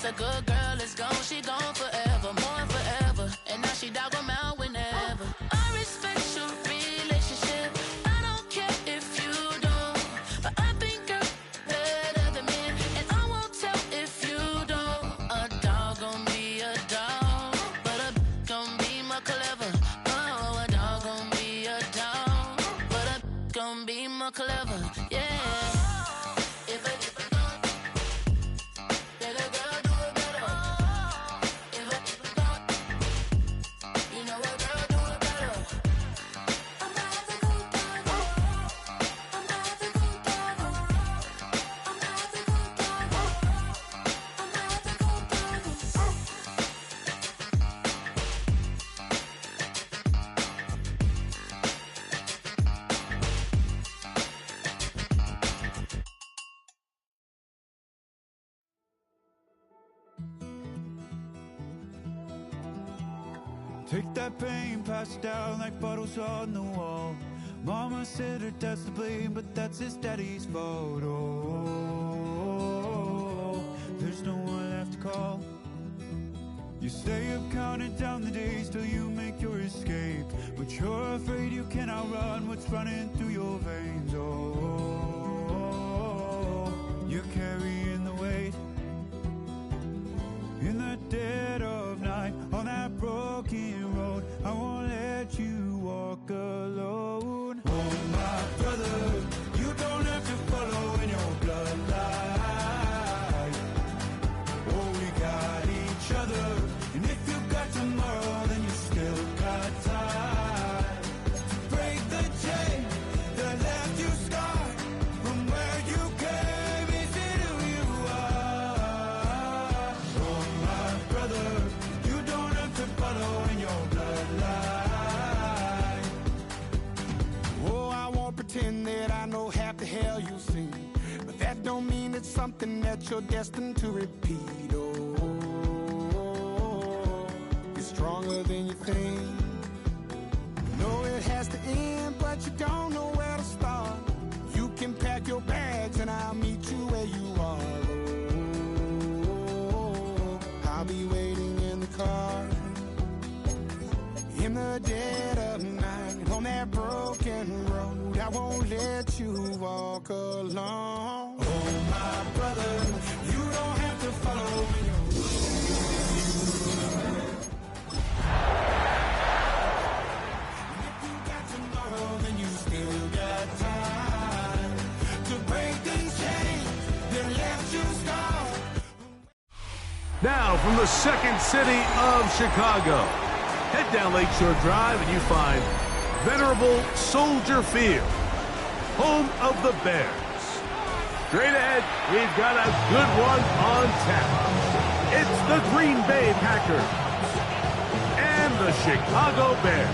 a good girl is gone, she gone forever, more forever. And now she dog 'em out whenever. I respect your relationship. I don't care if you don't, but I think you're better than me, and I won't tell if you don't. A dog gon' be a dog, but a gon' be more clever. Oh, a dog gon' be a dog, but a gon' be more clever. Yeah. Take that pain, pass it down like bottles on the wall. Mama said her dad's to blame, but that's his daddy's fault. Oh, there's no one left to call. You stay up counting down the days till you make your escape, but you're afraid you can't outrun what's running through your veins. Oh, you're carrying the weight in the dead of night on that broken road. I won't let you walk alone. Oh, my brother, you don't have to follow in your bloodline. Oh, we got each other, and if you got tomorrow, then you still got time to break the chain that left you scarred from where you came into who you are. Oh, my brother, you don't have to follow in your bloodline. Oh, I won't pretend that I know half the hell you've seen, but that don't mean it's something that you're destined to repeat. Oh, you're stronger than you think. You know it has to end, but you don't know where to start. You can pack your bags and I'll meet you where you are. Oh, I'll be waiting in the car in the dead of night on that broken road. I won't let you walk alone. Oh, my brother, you don't have to follow in your if you got tomorrow, then you still got time to break these chains that left you scarred. Now from the second city of Chicago, head down Lakeshore Drive and you find venerable Soldier Field, home of the Bears. Straight ahead, we've got a good one on tap. It's the Green Bay Packers and the Chicago Bears.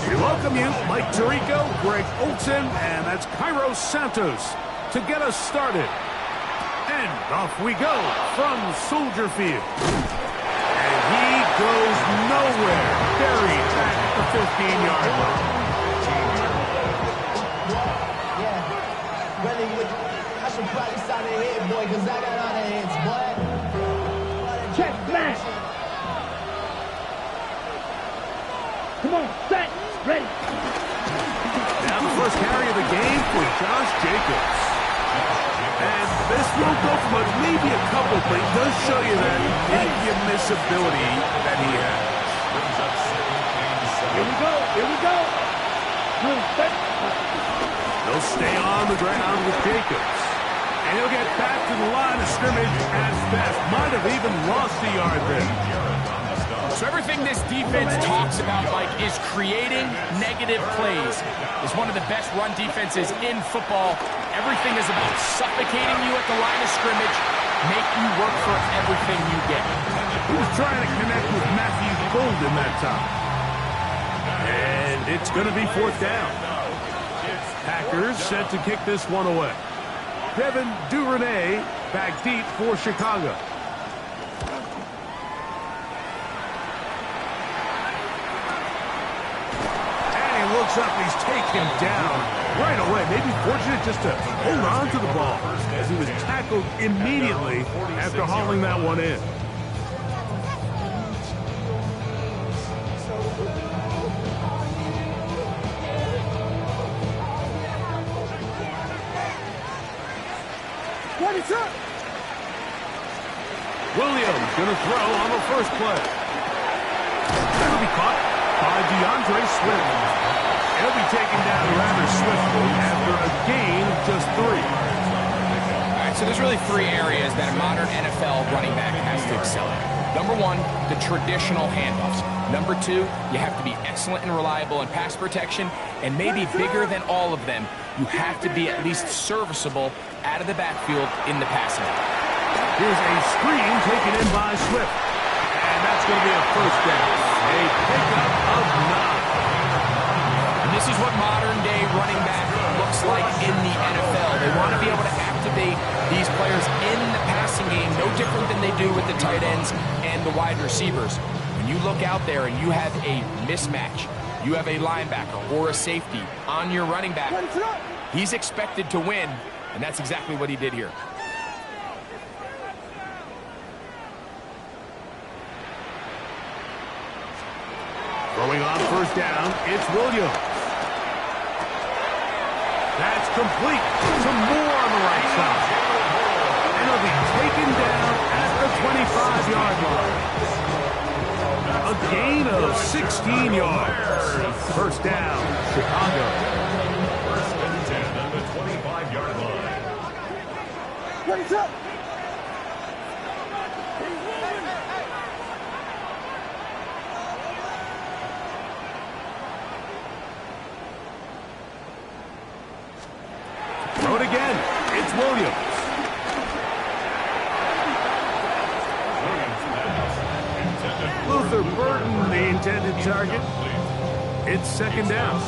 We welcome you, Mike Tirico, Greg Olson, and that's Cairo Santos to get us started. And off we go from Soldier Field. And he goes nowhere, buried back at the 15-yard line. Yeah, really, I should probably sign a head, boy, because I got all the heads, boy. Check back. Come on, set, ready. Now the first carry of the game for Josh Jacobs. And this won't go for much, maybe a couple, but it does show you that make-you-miss ability that he has. Here we go, here we go. They'll stay on the ground with Jacobs. And he'll get back to the line of scrimmage as fast. Might have even lost a yard there. So everything this defense talks about, Mike, is creating negative plays. It's one of the best run defenses in football. Everything is about suffocating you at the line of scrimmage, make you work for everything you get. He was trying to connect with Matthew Golden that time. And it's going to be fourth down. Packers set to kick this one away. Devin Duvernay back deep for Chicago. Looks up, he's take him down right away. Maybe fortunate just to hold on to the ball as he was tackled immediately after hauling that one in. Williams going to throw on the first play. That'll be caught by DeAndre Swift. He'll be taken down rather swiftly after a gain of just 3. All right, so there's really 3 areas that a modern NFL running back has to excel at. Number 1, the traditional handoffs. Number 2, you have to be excellent and reliable in pass protection. And maybe bigger than all of them, you have to be at least serviceable out of the backfield in the passing game. Here's a screen taken in by Swift. And that's going to be a first down. A pickup of 9. And this is what modern-day running back looks like in the NFL. They want to be able to activate these players in the passing game, no different than they do with the tight ends and the wide receivers. When you look out there and you have a mismatch, you have a linebacker or a safety on your running back, he's expected to win, and that's exactly what he did here. Throwing on first down, it's Williams. That's complete. Some more on the right side. And he'll be taken down at the 25-yard line. A gain of 16 yards. First down, Chicago. First and 10 on the 25-yard line. What's up? Throw it again. It's Williams. Luther Burton, the intended target. It's second down.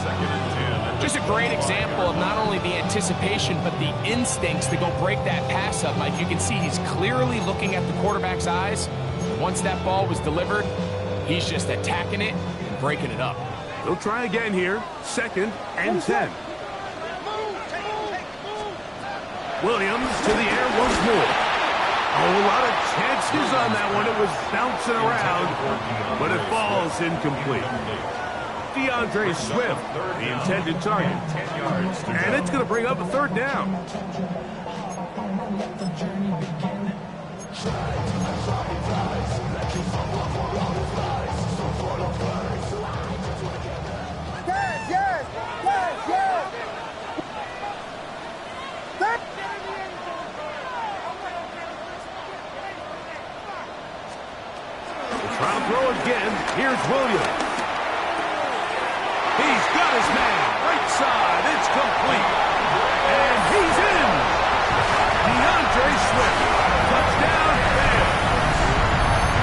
Just a great example of not only the anticipation, but the instincts to go break that pass up. Mike, you can see he's clearly looking at the quarterback's eyes. Once that ball was delivered, he's just attacking it and breaking it up. They'll try again here. Second and 10. Williams to the air once more. A lot of chances on that one. It was bouncing around, but it falls incomplete. DeAndre Swift, the intended target. And it's going to bring up a third down. Trial throw again. Here's Williams. He's got his man. Right side. It's complete. And he's in. DeAndre Swift. Touchdown. Bears.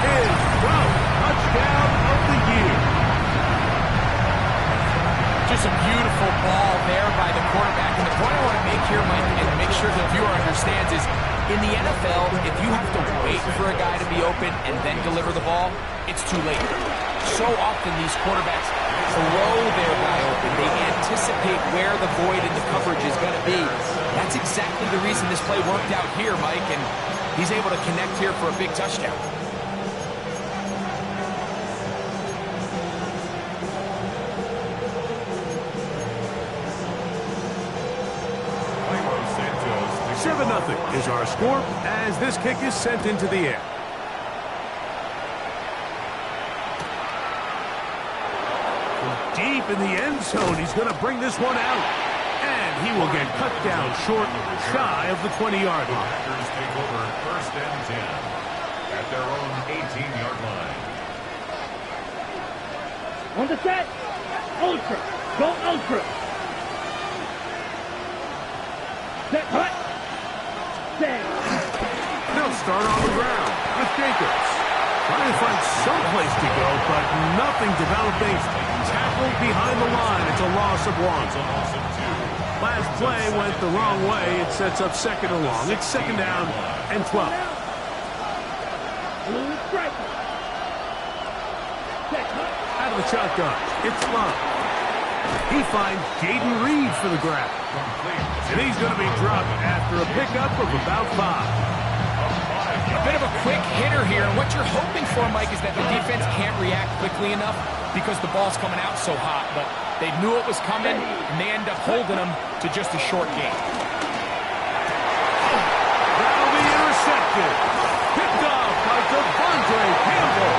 His 12th touchdown of the year. Just a beautiful ball there by the quarterback. And the point I want to make here, Mike, and make sure the viewer understands is, in the NFL, if you have to wait for a guy to be open and then deliver the ball, it's too late. So often these quarterbacks throw their guy open. They anticipate where the void in the coverage is going to be. That's exactly the reason this play worked out here, Mike, and he's able to connect here for a big touchdown. Seven 0 is our score as this kick is sent into the air. Deep in the end zone, he's going to bring this one out. And he will get cut down short, shy of the 20-yard line. Packers take over first and 10 at their own 18-yard line. On the set. Ultra. Go ultra. Set. Hut. They'll start on the ground with Jacobs. Trying to find some place to go, but nothing developing. Tackled behind the line. It's a loss of 1. Last play went the wrong way. It sets up second and long. It's second down and 12. Out of the shotgun. It's Love. He finds Jaden Reed for the grab. And he's going to be dropped after a pickup of about 5. A bit of a quick hitter here. What you're hoping for, Mike, is that the defense can't react quickly enough because the ball's coming out so hot. But they knew it was coming, and they end up holding them to just a short gain. That'll be intercepted. Picked off by Devontae Campbell.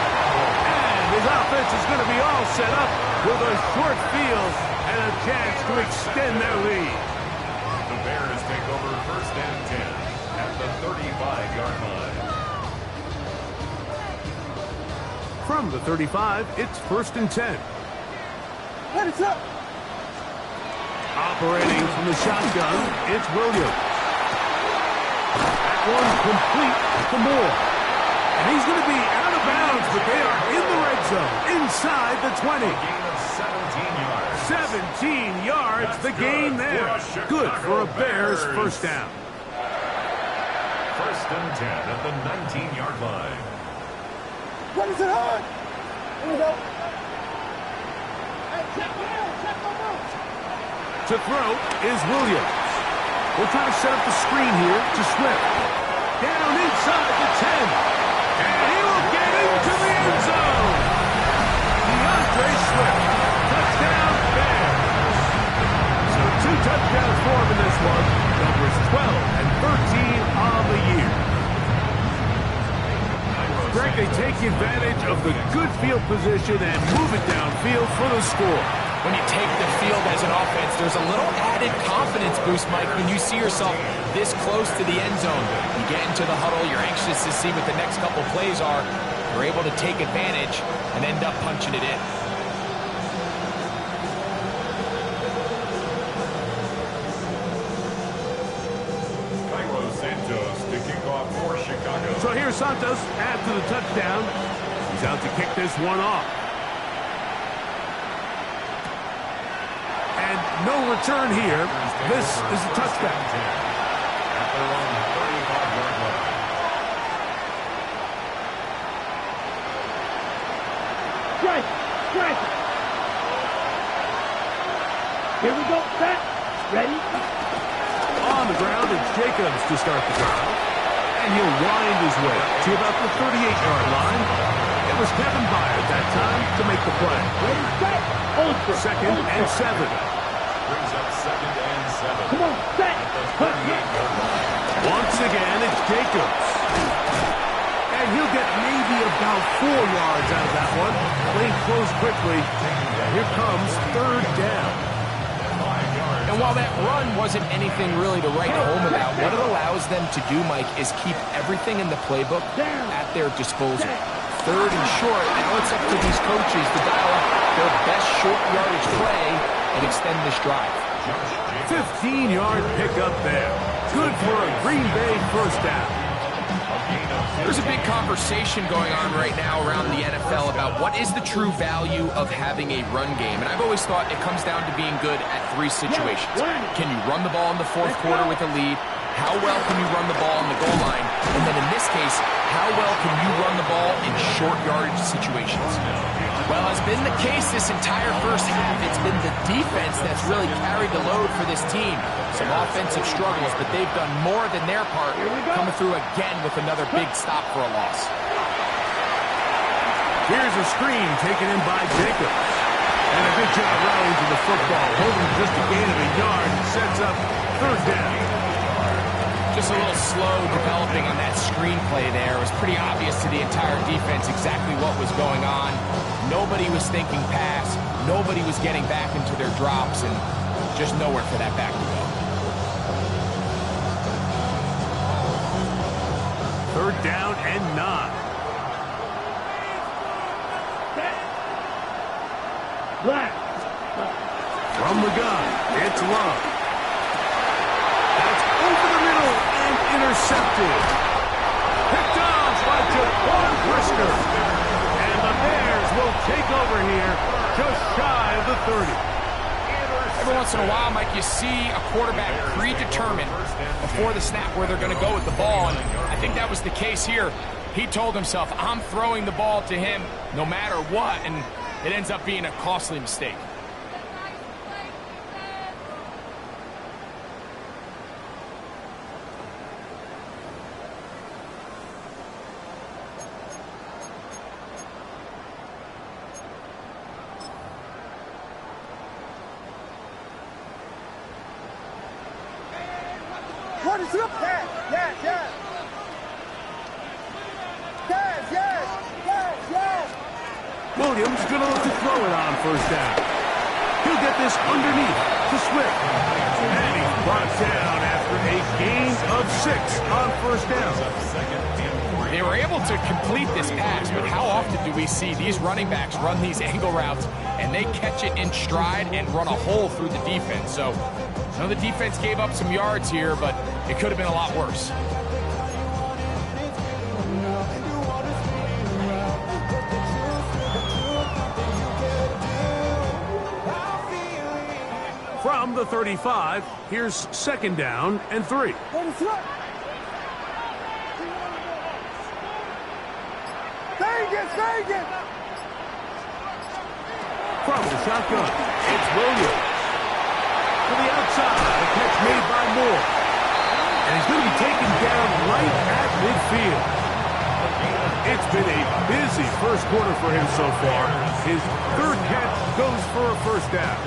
And his offense is going to be all set up with a short field and a chance to extend their lead. The Bears take over first and 10 at the 35-yard line. From the 35, it's first and 10. Let it up. Operating from the shotgun, it's Williams. That one complete to Moore. And he's going to be out of bounds, but they are in the red zone, inside the 20. A gain of 17 yards. 17 yards, the gain there. Good for a Bears first down. First and 10 at the 19-yard line. What is it on? Here we go. To throw is Williams. We're trying to set up the screen here to Swift. Down inside the 10. And he will get into the end zone. DeAndre Swift. Touchdown, Bears. So 2 touchdowns for him in this one. Numbers 12 and 13 on the year. Greg, they take advantage of the good field position and move it downfield for the score. When you take the field as an offense, there's a little added confidence boost, Mike, when you see yourself this close to the end zone. You get into the huddle, you're anxious to see what the next couple plays are. You're able to take advantage and end up punching it in. So here's Santos after the touchdown. He's out to kick this one off. And no return here. This is a touchback. At their own 35-yard line. Strike. Strike. Here we go. Set. Ready. On the ground, it's Jacobs to start the drive. And he'll wind his way to about the 38-yard line. It was Kevin Byard that time to make the play. Ready, set. Hold for. Second and 7. Brings up second and 7. Come on, set. At the 38-yard line. Once again, it's Jacobs. And he'll get maybe about 4 yards out of that one. Playing close quickly. And here comes third down. And while that run wasn't anything really to write home about, what it allows them to do, Mike, is keep everything in the playbook at their disposal. Third and short, now it's up to these coaches to dial up their best short yardage play and extend this drive. 15-yard pickup there. Good for a Green Bay first down. There's a big conversation going on right now around the NFL about what is the true value of having a run game. And I've always thought it comes down to being good at 3 situations. Can you run the ball in the 4th quarter with a lead? How well can you run the ball on the goal line? And then in this case, how well can you run the ball in short yardage situations? Well, as been the case this entire first half, it's been the defense that's really carried the load for this team. Some offensive struggles, but they've done more than their part, coming through again with another big stop for a loss. Here's a screen taken in by Jacobs. And a good job rallying to the football. Holding just a gain of a yard and sets up third down. Just a little slow developing on that screenplay there. It was pretty obvious to the entire defense exactly what was going on. Nobody was thinking pass. Nobody was getting back into their drops, and just nowhere for that back to go. Third down and 9. Black. From the gun, it's Love. That's over the middle and intercepted. Picked off by Jaquan Brisker. And the Bears will take over here just shy of the 30. Every once in a while, Mike, you see a quarterback predetermined before the snap where they're going to go with the ball, and I think that was the case here. He told himself, I'm throwing the ball to him no matter what, and it ends up being a costly mistake. Williams going to look to throw it on first down. He'll get this underneath to Swift. And he's brought down after a gain of 6 on first down. They were able to complete this pass, but how often do we see these running backs run these angle routes and they catch it in stride and run a hole through the defense? So, I know the defense gave up some yards here, but it could have been a lot worse. From the 35, here's second down and 3. From the shotgun, it's Williams. To the outside, a catch made by Moore. And he's going to be taken down right at midfield. It's been a busy first quarter for him so far. His third catch goes for a first down.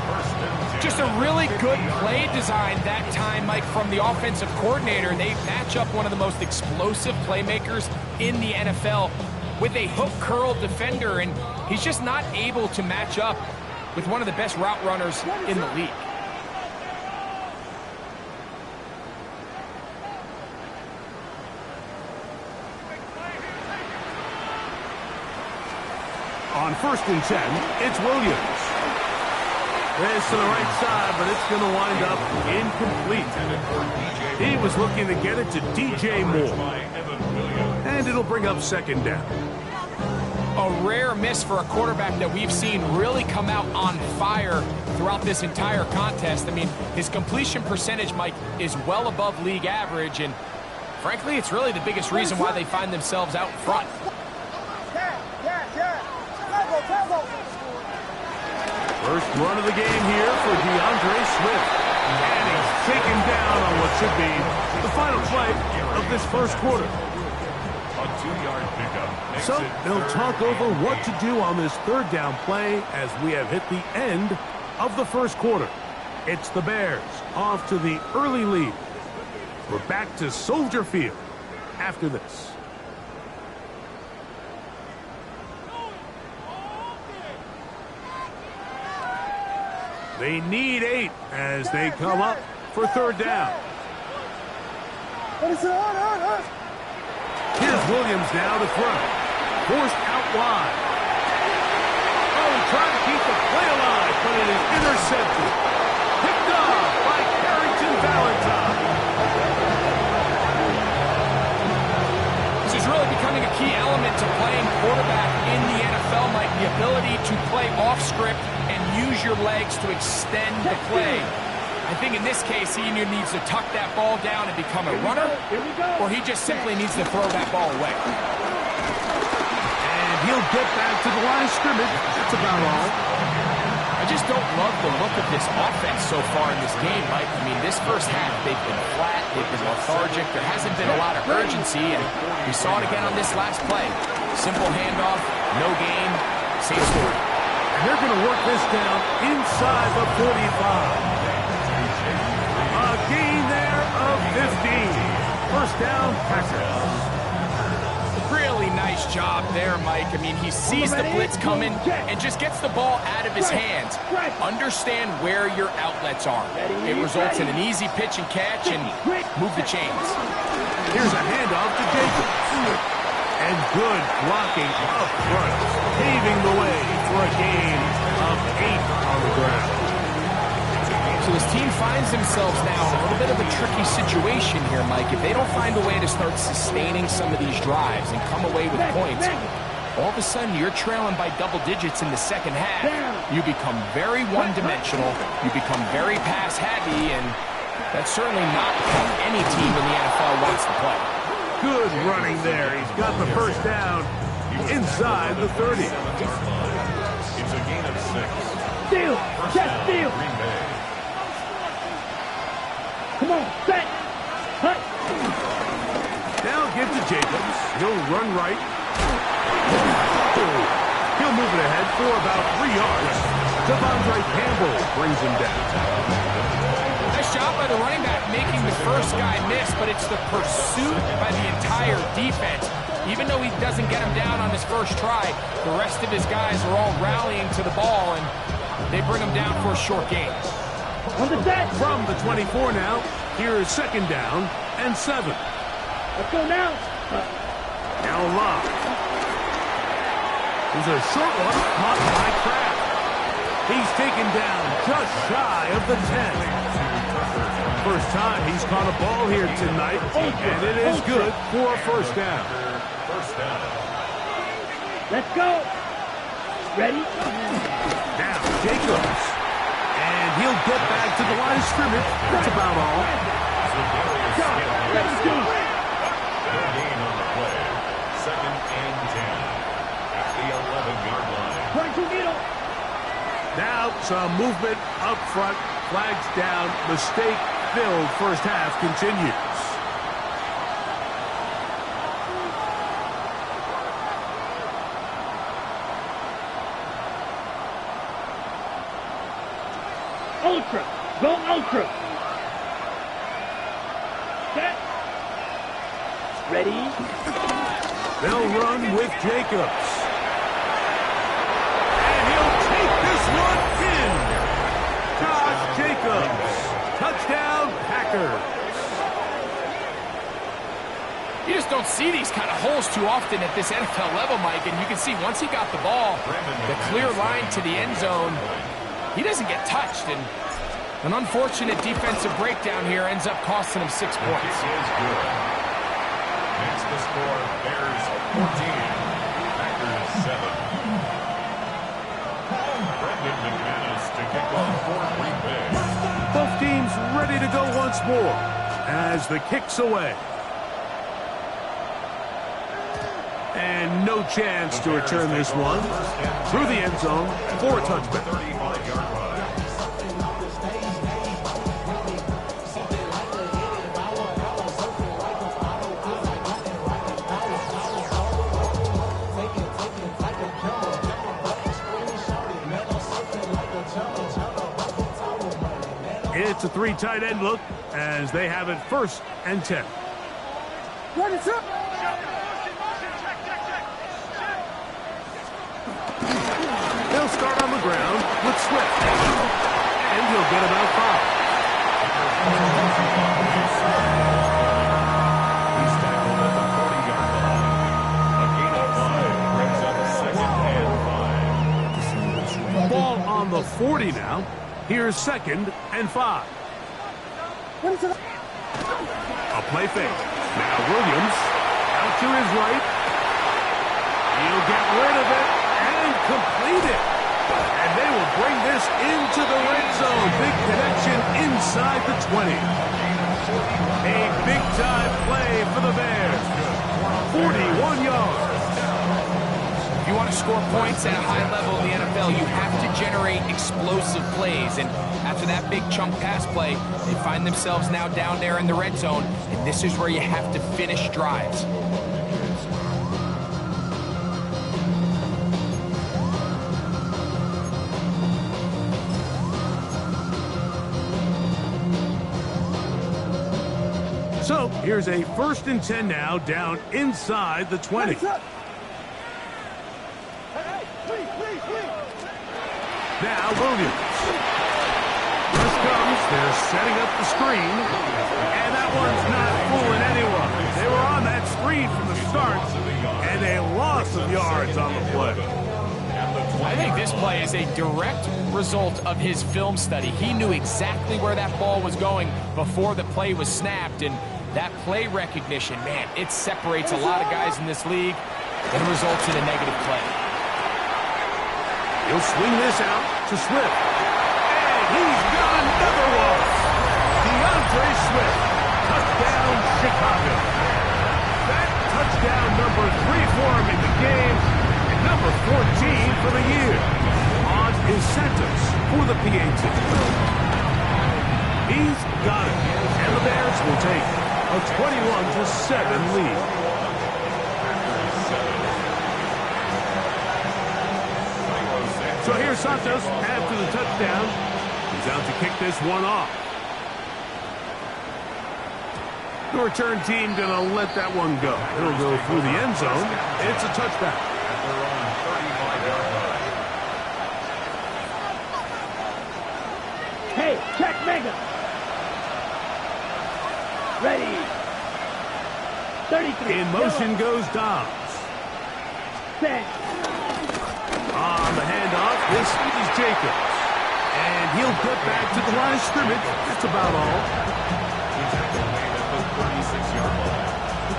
Just a really good play design that time, Mike, from the offensive coordinator. They match up one of the most explosive playmakers in the NFL with a hook curl defender, and he's just not able to match up with one of the best route runners in the league. On 1st and 10, it's Williams. This to the right side, but it's going to wind up incomplete. He was looking to get it to DJ Moore. And it'll bring up second down. A rare miss for a quarterback that we've seen really come out on fire throughout this entire contest. I mean, his completion percentage, Mike, is well above league average, and frankly, it's really the biggest reason why they find themselves out front. First run of the game here for DeAndre Swift. And he's taken down on what should be the final play of this first quarter. A 2-yard pickup. So they'll talk over what to do on this third down play as we have hit the end of the first quarter. It's the Bears off to the early lead. We're back to Soldier Field after this. They need 8 as they come up for third down. Here's Williams now to throw. Forced out wide. Oh, trying to keep the play alive, but it is intercepted. Picked off by Carrington Valentine. This is really becoming a key element to playing quarterback in the NFL, Mike. The ability to play off script and use your legs to extend the play. I think in this case, he either needs to tuck that ball down and become a runner, or he just simply needs to throw that ball away. And he'll get back to the line of scrimmage. That's about all. I just don't love the look of this offense so far in this game, Mike. I mean, this first half, they've been flat, they've been lethargic, there hasn't been a lot of urgency, and we saw it again on this last play. Simple handoff, no gain, same story. And they're going to work this down inside the 45. A gain there of 15. First down, Packers. Really nice job there, Mike. I mean, he sees the blitz coming and just gets the ball out of his hands. Understand where your outlets are. It results in an easy pitch and catch and move the chains. Here's a handoff to Jacobs. And good blocking up front, paving the way for a gain of 8 on the ground. So this team finds themselves now in a little bit of a tricky situation here, Mike. If they don't find a way to start sustaining some of these drives and come away with points, all of a sudden you're trailing by double digits in the second half. You become very one-dimensional, you become very pass-heavy, and that's certainly not how any team in the NFL wants to play. Good running there. He's got the first down inside the 30. It's a gain of 6. Steal! Check steal! Come on, set! Hut! Now give to Jacobs. He'll run right. He'll move it ahead for about 3 yards. Devondre Campbell brings him down. Nice job by the running back, making the first guy miss, but it's the pursuit by the entire defense. Even though he doesn't get him down on his first try, the rest of his guys are all rallying to the ball, and they bring him down for a short gain. From the 24 now, here is second down and 7. Let's go now. Now Love. There's a short one caught by Kraft. He's taken down just shy of the 10. First time he's caught a ball here tonight, and it is good for a first down. Let's go. Ready? Now Jacobs. And he'll get back to the line of scrimmage. That's about all. Let's go. Gain on the play. 2nd and 10 at the 11-yard line. Point to needle. Now some movement up front. Flags down. Mistake-filled first half continues. Ultra. Go ultra. Set. Ready. They'll run with Jacobs. And he'll take this one in. Josh Jacobs. Touchdown, Packers. You just don't see these kind of holes too often at this NFL level, Mike, and you can see once he got the ball, the clear line to the end zone, he doesn't get touched, and an unfortunate defensive breakdown here ends up costing him 6 points. Makes the score Bears 14, Packers 7. Brendan McManus to kick off for Green Bay. Both teams ready to go once more as the kick's away. And no chance to return this one through the end zone for a touchback. 35-yard line. It's a 3 tight end look as they have it 1st and 10. What is up? They'll start on the ground with Swift. And he'll get about 5. He's tackled at the 40-yard line. A gain of 5 brings up 2nd and 5. Ball on the 40 now. Here's 2nd and 5. A play fake. Now Williams out to his right. He'll get rid of it and complete it. And they will bring this into the red zone. Big connection inside the 20. A big-time play for the Bears. 41 yards. If you want to score points at a high level in the NFL, you have to generate explosive plays. And after that big chunk pass play, they find themselves now down there in the red zone. And this is where you have to finish drives. So here's a 1st and 10 now down inside the 20. Now Williams. This comes. They're setting up the screen. And that one's not fooling anyone. They were on that screen from the start. And a loss of yards on the play. I think this play is a direct result of his film study. He knew exactly where that ball was going before the play was snapped. And that play recognition, man, it separates a lot of guys in this league and results in a negative play. He'll swing this out to Swift. And he's got another one. DeAndre Swift. Touchdown, Chicago. That touchdown number 3 for him in the game. And number 14 for the year. On his sentence for the PAT. He's got it. And the Bears will take a 21-7 lead. So here's Santos after the touchdown. He's out to kick this one off. The return team going to let that one go. It'll go through the end zone. It's a touchback. At their own 35-yard line. Hey, check mega. Ready. 33. In motion goes Dobbs. Set. On the handoff, this is Jacobs. And he'll get back to the line of scrimmage. That's about all. The tackle made at the 36-yard line.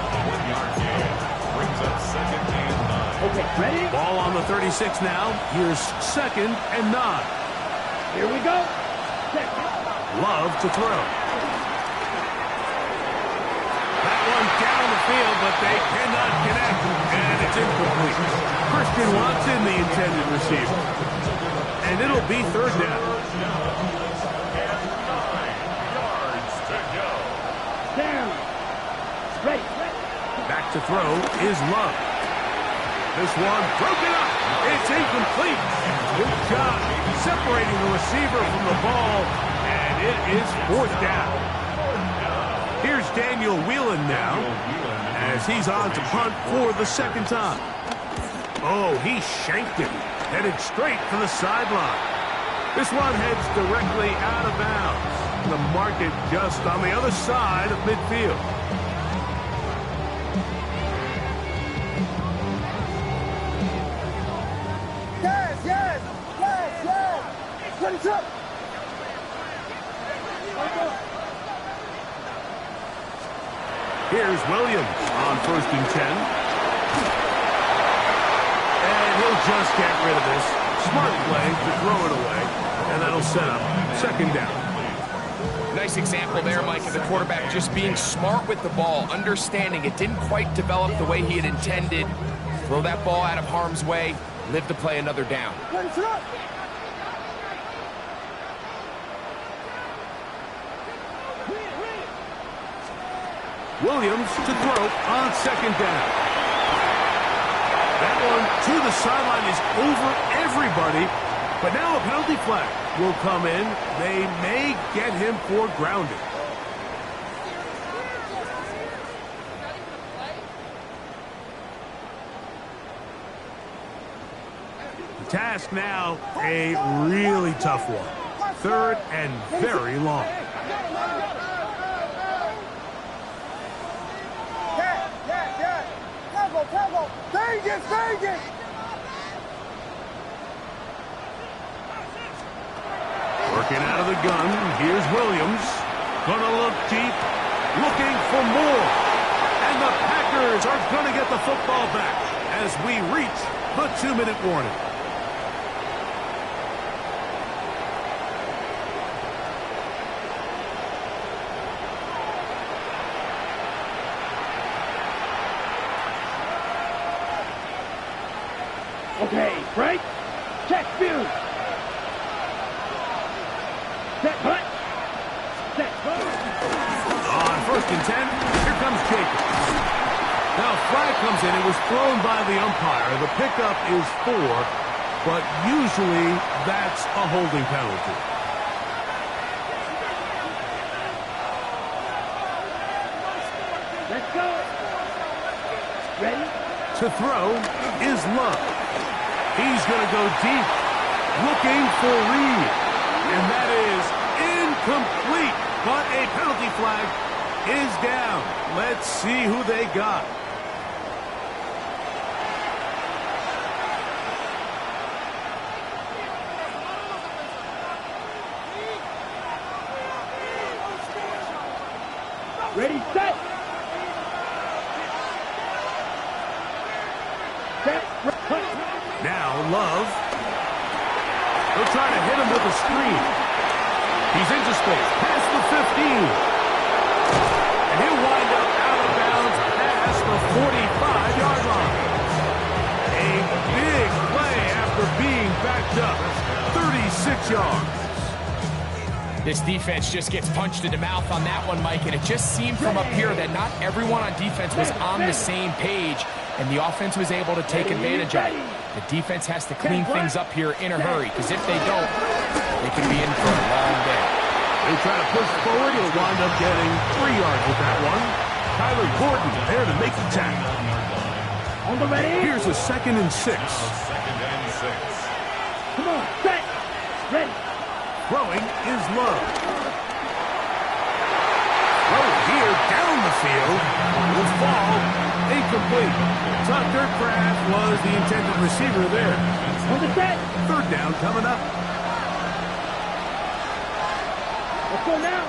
A 1-yard gain brings up 2nd and 9. Okay, ready? Ball on the 36 now. Here's 2nd and 9. Here we go. Set. Love to throw. That one down the field, but they cannot connect. And it's incomplete. Christian Watson, the intended receiver. And it'll be 3rd down. Down. Ready. Back to throw is Love. This one broken up. It's incomplete. Good job separating the receiver from the ball. And it is 4th down. Here's Daniel Whelan now as he's on to punt for the 2nd time. Oh, he shanked him. Headed straight for the sideline. This one heads directly out of bounds. The market just on the other side of midfield. Yes. Put it up. Here's Williams on 1st and 10. And he'll just get rid of this. Smart play to throw it away. And that'll set up 2nd down. Nice example there, Mike, of the quarterback just being smart with the ball, understanding it didn't quite develop the way he had intended. Throw that ball out of harm's way, live to play another down. Williams to throw on 2nd down. That one to the sideline is over everybody. But now a penalty flag will come in. They may get him for grounding. The task now, a really tough one. 3rd and very long. Vegas. Working out of the gun, here's Williams. Gonna look deep, looking for more. And the Packers are gonna get the football back as we reach the 2-minute warning. Okay, break. Check view. Set punt. Set punt. On 1st and 10, here comes Jacobs. Now, flag comes in. It was thrown by the umpire. The pickup is 4, but usually that's a holding penalty. Let's go. Ready? To throw is Love. He's going to go deep, looking for Reed. And that is incomplete, but a penalty flag is down. Let's see who they got. Ready, set. Set. Now Love. They'll try to hit him with a screen. He's into space, past the 15. And he'll wind up out of bounds past the 45-yard line. A big play after being backed up. 36 yards. This defense just gets punched in the mouth on that one, Mike, and it just seemed from up here that not everyone on defense was on the same page, and the offense was able to take advantage of it. The defense has to clean things up here in a hurry, because if they don't, they could be in for a long day. They try to push forward. He'll wind up getting 3 yards with that one. Tyler Gordon there to make the tackle. Here's a 2nd and 6. Come on, set, ready. Throwing is Love. Throw here down the field. Will fall. Incomplete. Tucker Kraft was the intended receiver there. On the set. 3rd down coming up. Let's go now.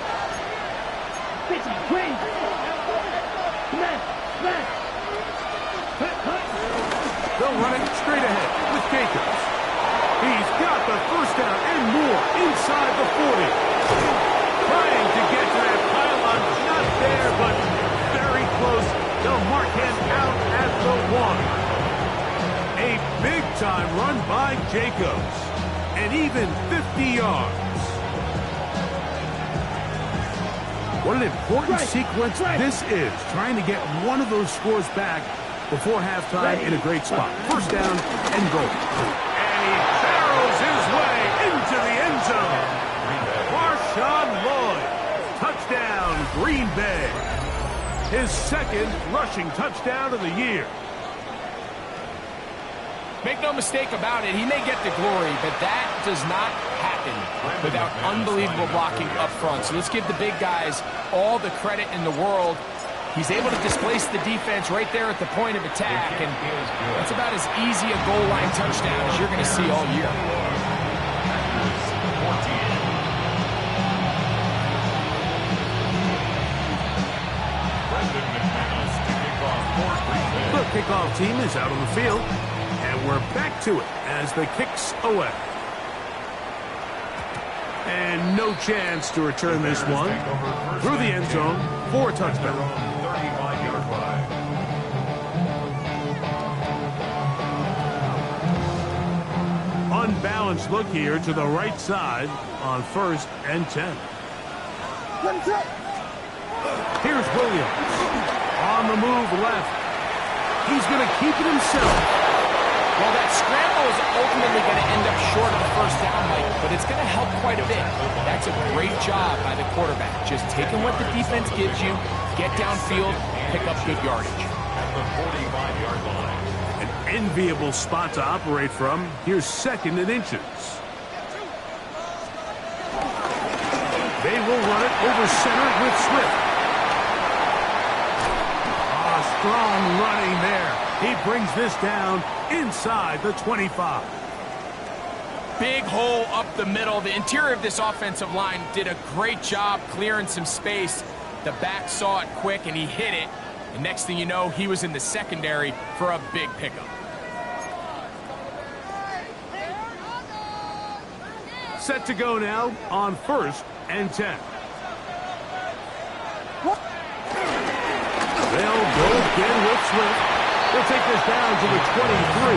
Pitch it, clean. Smash, smash. Cut, cut. They'll run it straight ahead with Jacobs. He's got the 1st down and more inside the 40. Trying to get to that pylon. Not there, but very close. They'll mark him out at the 1. A big-time run by Jacobs. And even 50 yards. What an important sequence this is. Trying to get one of those scores back before halftime in a great spot. 1st down and goal. And he barrels his way into the end zone. Marshawn Lloyd. Touchdown, Green Bay. His 2nd rushing touchdown of the year. Make no mistake about it, he may get the glory, but that does not happen without unbelievable blocking up front. So let's give the big guys all the credit in the world. He's able to displace the defense right there at the point of attack, and that's about as easy a goal line touchdown as you're going to see all year. The kickoff team is out on the field. And we're back to it as the kick's away. And no chance to return this one. Through the end zone for a touchdown. 35-yard line. Unbalanced look here to the right side on 1st and 10. Here's Williams. On the move left. He's going to keep it himself. Well, that scramble is ultimately going to end up short of the 1st down, Mike, but it's going to help quite a bit. That's a great job by the quarterback. Just taking what the defense gives you, get downfield, pick up good yardage. At the 45-yard line. An enviable spot to operate from. Here's 2nd and inches. They will run it over center with Swift. Strong running there. He brings this down inside the 25. Big hole up the middle. The interior of this offensive line did a great job clearing some space. The back saw it quick, and he hit it. And next thing you know, he was in the secondary for a big pickup. Set to go now on 1st and 10. They'll go again with Swift. They'll take this down to the 23.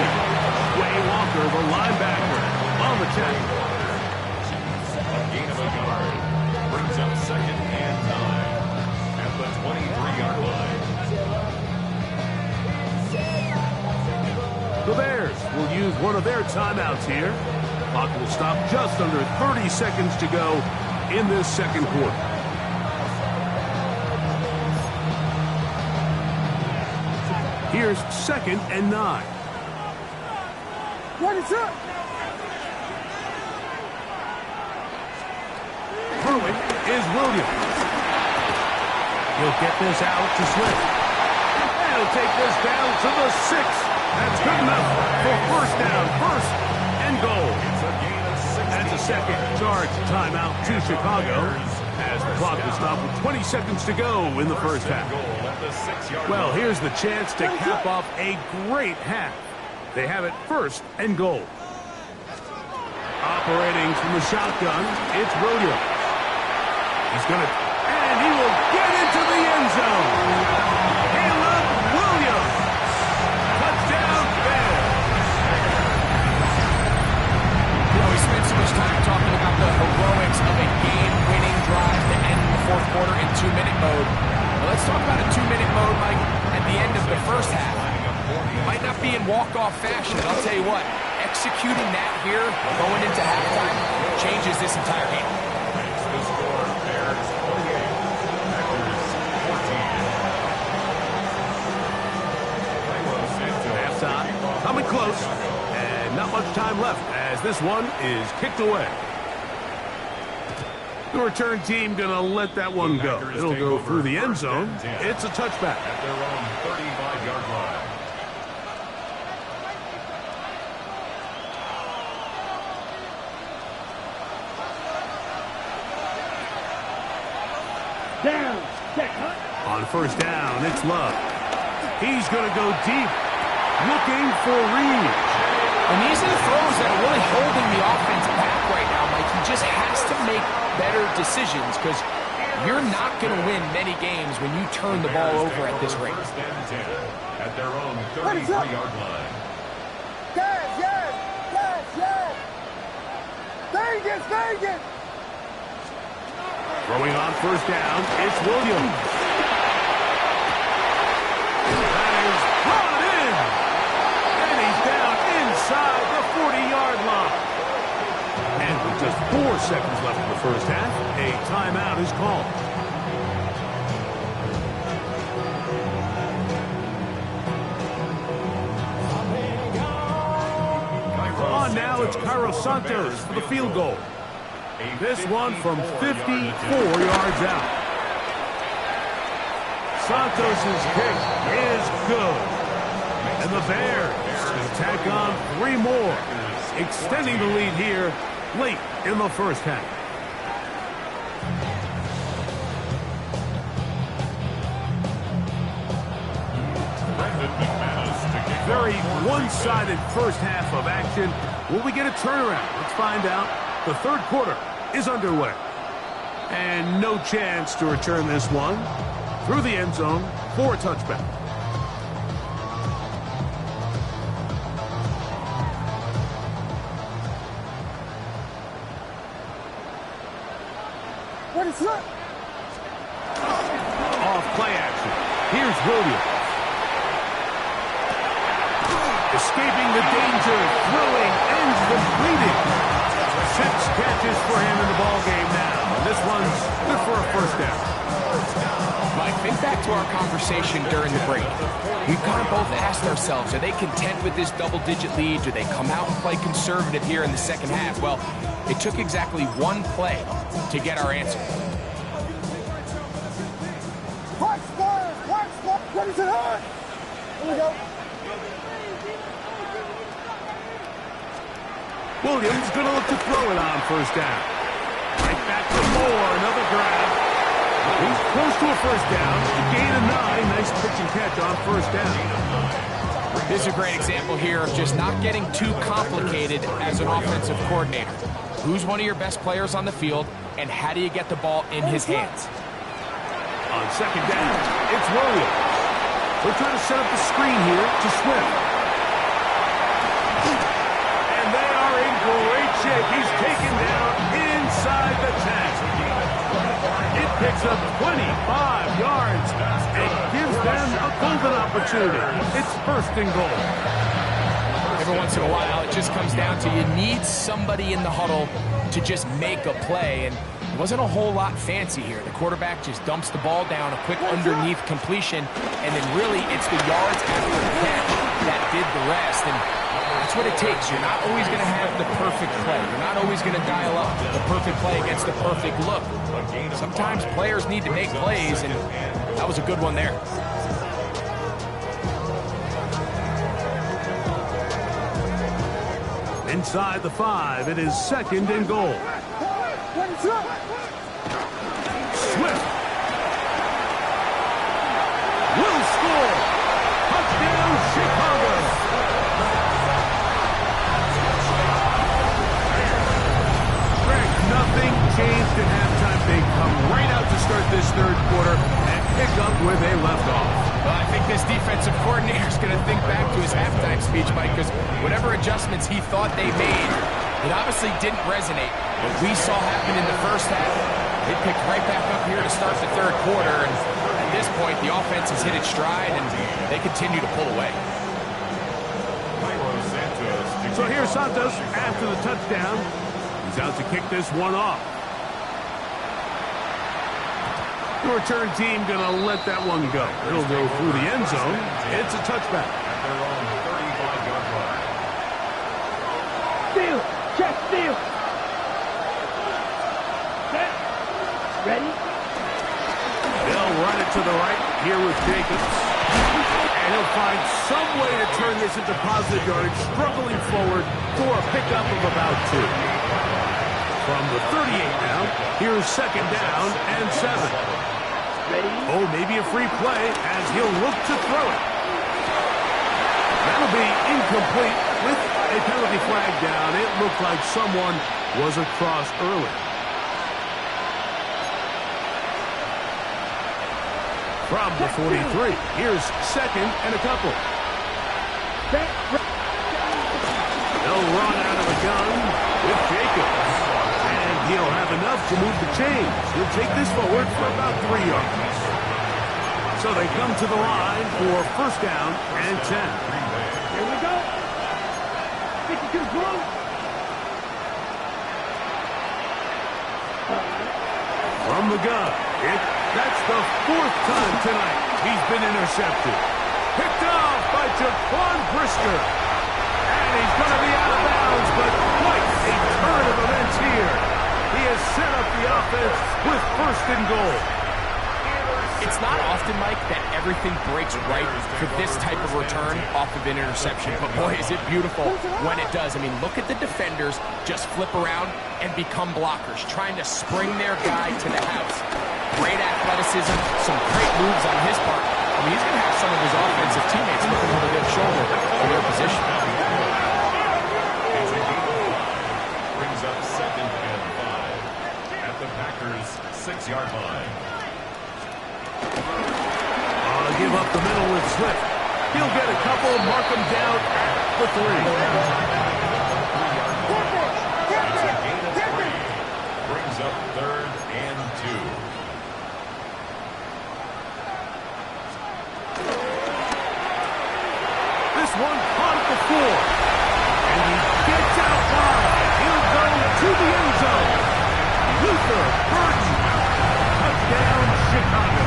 Way Walker, the linebacker, on the tackle. A gain of a yard. Brings up 2nd and 9. At the 23-yard line. The Bears will use one of their timeouts here. Clock will stop just under 30 seconds to go in this 2nd quarter. Here's 2nd and 9. What is up? Throwing is Williams. He'll get this out to Swift. And he'll take this down to the 6. That's good enough for 1st down, 1st and goal. That's a 2nd charge timeout to Chicago. As the clock will stop with 20 seconds to go in the 1st half. Well, here's the chance to cap off a great half. They have it 1st and goal. Operating from the shotgun, it's Williams. He's going to, and he will get into the end zone. Caleb Williams. Touchdown, Bears. You know, we spent so much time talking about the heroics of a game-winning drive to end the 4th quarter in 2-minute mode. Well, let's talk about a 2-minute mode, Mike, at the end of the 1st half. Might not be in walk-off fashion, but I'll tell you what, executing that here, going into halftime, changes this entire game. close, and not much time left as this one is kicked away. The return team going to let that one go. It'll go through the end zone. It's a touchback. At their own 35-yard line. Down. Check. On first down, it's Love. He's going to go deep, looking for Reed. And these are the throws that are really holding the offense back right now, Mike. He just has to make better decisions because you're not going to win many games when you turn the ball over at this rate. First and 10 at their own 33-yard line. Yes! Vegas! Throwing on first down, it's Williams. That is brought in. And he's down inside the 40-yard line. And with just 4 seconds left in the first half, a timeout is called. On now, it's Cairo Santos for the field goal. This one from 54 yards out. Santos' kick is good. And the Bears can tack on 3 more, extending the lead here late in the first half. Very one-sided first half of action. Will we get a turnaround? Let's find out. The third quarter is underway. And no chance to return this one through the end zone for a touchback. What is that? Off play action. Here's Williams. Escaping the danger, throwing, ends completed. 6 catches for him in the ball game now. And this one's good for a first down. Mike, think back to our conversation during the break. We've kind of both asked ourselves, are they content with this double-digit lead? Do they come out and play conservative here in the second half? Well, it took exactly 1 play to get our answer. Watch fire! What is it on? Here we go. Williams going to look to throw it on first down. Right back to Moore, another grab. He's close to a first down. Gain of 9. Nice pitch and catch on first down. This is a great example here of just not getting too complicated as an offensive coordinator. Who's one of your best players on the field, and how do you get the ball in his hands? On second down, it's Williams. They're trying to set up the screen here to Swift. Great shape. He's taken down inside the 10. It picks up 25 yards and gives them a golden opportunity. It's first and goal. Every once in a while, it just comes down to you need somebody in the huddle to just make a play. And it wasn't a whole lot fancy here. The quarterback just dumps the ball down, a quick underneath completion, and then really it's the yards after the catch that did the rest. And that's what it takes. You're not always going to have the perfect play. You're not always going to dial up the perfect play against the perfect look. Sometimes players need to make plays, and that was a good one there. Inside the 5, it is second and goal. Swift will score. Touchdown, Chicago. Nothing changed at halftime. They come right out to start this third quarter and pick up where they left off. Well, I think this defensive coordinator is going to think back to his halftime speech, Mike, because whatever adjustments he thought they made, it obviously didn't resonate. What we saw happen in the first half, they picked right back up here to start the third quarter, and at this point, the offense has hit its stride, and they continue to pull away. So here's Santos after the touchdown. He's out to kick this one off. The return team going to let that one go. It'll go through the end zone. It's a touchback. At their own 35-yard line. Check steal. Set. Ready? They'll run it to the right here with Jacobs. And he'll find some way to turn this into positive yardage, struggling forward for a pickup of about 2. From the 38 now, here's second down and 7. Ready? Oh, maybe a free play as he'll look to throw it. That'll be incomplete with a penalty flag down. It looked like someone was across early. From the 43, here's second and a couple. They'll run out of the gun with Jacobs. And he'll have enough to move the chains. He'll take this forward for about 3 yards. So they come to the line for first down and 10. Here we go. 52 throw. From the gun, that's the 4th time tonight he's been intercepted. Picked off by Jaquan Brisker. And he's going to be out of bounds, but quite a turn of events here. He has set up the offense with first and goal. It's not often, Mike, that everything breaks right for this type of return off of an interception. But, boy, is it beautiful when it does. I mean, look at the defenders just flip around and become blockers, trying to spring their guy to the house. Great athleticism, some great moves on his part. I mean, he's going to have some of his offensive teammates looking over their shoulder for their position. Brings up second and 5 at the Packers' 6-yard line. Give up the middle with Swift. He'll get a couple, mark him down at the 3. That's a gain of 3. Brings up third and 2. This one caught at the 4. And he gets out wide. He'll go to the end zone. Luther Burton. Touchdown, Chicago.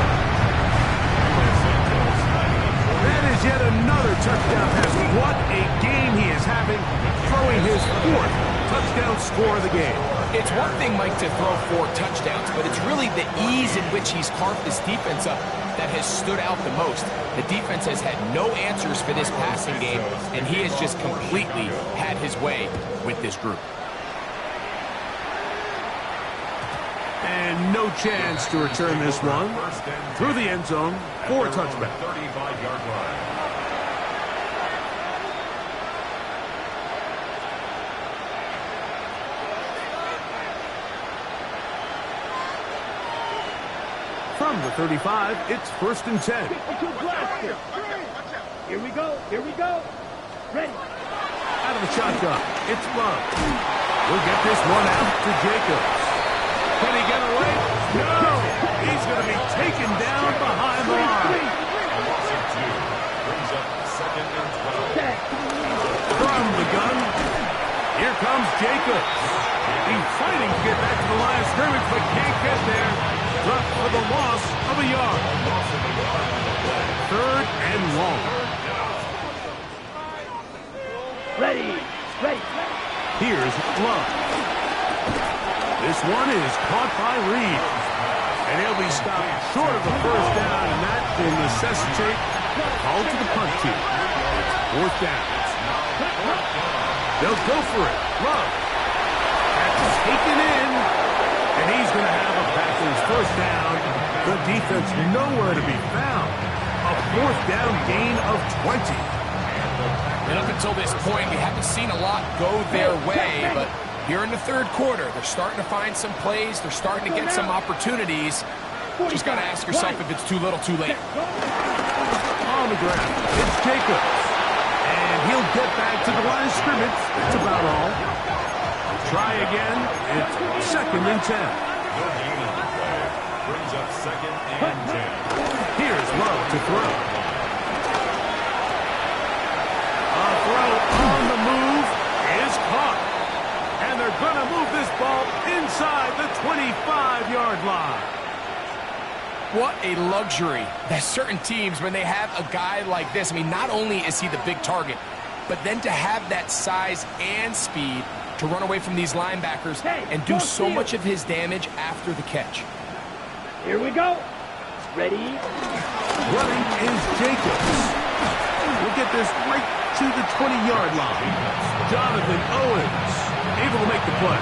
That is yet another touchdown pass. What a game he is having, throwing his 4th touchdown score of the game. It's one thing, Mike, to throw 4 touchdowns, but it's really the ease in which he's carved this defense up that has stood out the most. The defense has had no answers for this passing game, and he has just completely had his way with this group. And no chance to return this one through the end zone for a touchback. 35-yard line. From the 35, it's first and 10. Here we go. Here we go. Ready. Out of the shotgun, it's Love. We'll get this one out to Jacobs. Can he get away? No! He's going to be taken down behind the line. A loss of 2. Brings up second and 12. From the gun, here comes Jacobs. He's fighting to get back to the line of scrimmage, but can't get there. Dropped for the loss of a yard. Third and long. Ready. Ready. Here's Love. This one is caught by Reed. And he'll be stopped short of the first down, and that will necessitate a call to the punt team. Fourth down. They'll go for it. Love. That's taken in. And he's going to have a Packers first down. The defense nowhere to be found. A fourth down gain of 20. And up until this point, we haven't seen a lot go their way, but here in the third quarter, they're starting to find some plays. They're starting to get some opportunities. Just got to ask yourself if it's too little, too late. On the ground, it's Jacobs. And he'll get back to the line of scrimmage. That's about all. Try again. It's second and 10. No gain on the play. Brings up second and 10. Here's Love to throw. A throw on the move is caught. And they're going to move this ball inside the 25-yard line. What a luxury that certain teams, when they have a guy like this, I mean, not only is he the big target, but then to have that size and speed to run away from these linebackers and do so much of his damage after the catch. Here we go. Ready? Running is Jacobs. We'll get this right to the 20-yard line. Jonathan Owens able to make the play.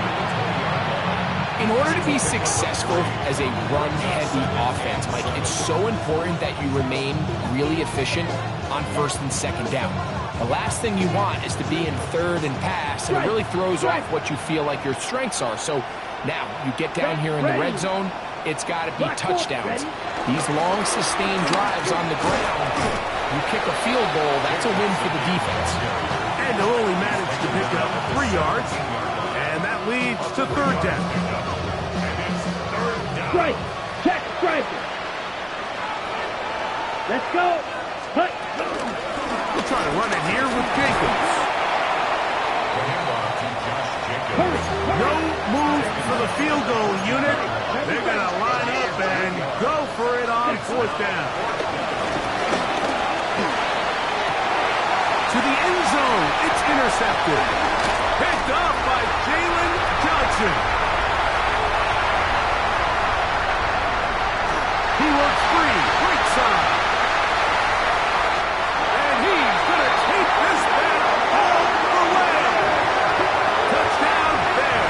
In order to be successful as a run-heavy offense, Mike, it's so important that you remain really efficient on first and second down. The last thing you want is to be in third and pass, and it really throws off what you feel like your strengths are. So now you get down here in the red zone, it's got to be touchdowns. These long, sustained drives on the ground, you kick a field goal, that's a win for the defense. And they'll only manage to pick up 3 yards, and that leads to third down. Strike. Check striker. Let's go. Hut. We'll try to run it here with Jacobs. No move for the field goal unit. They're going to line up and go for it on fourth down. To the end zone. It's intercepted. Picked up by Jalen Johnson. He works free. Right side. And he's going to take this back all the way. Touchdown there.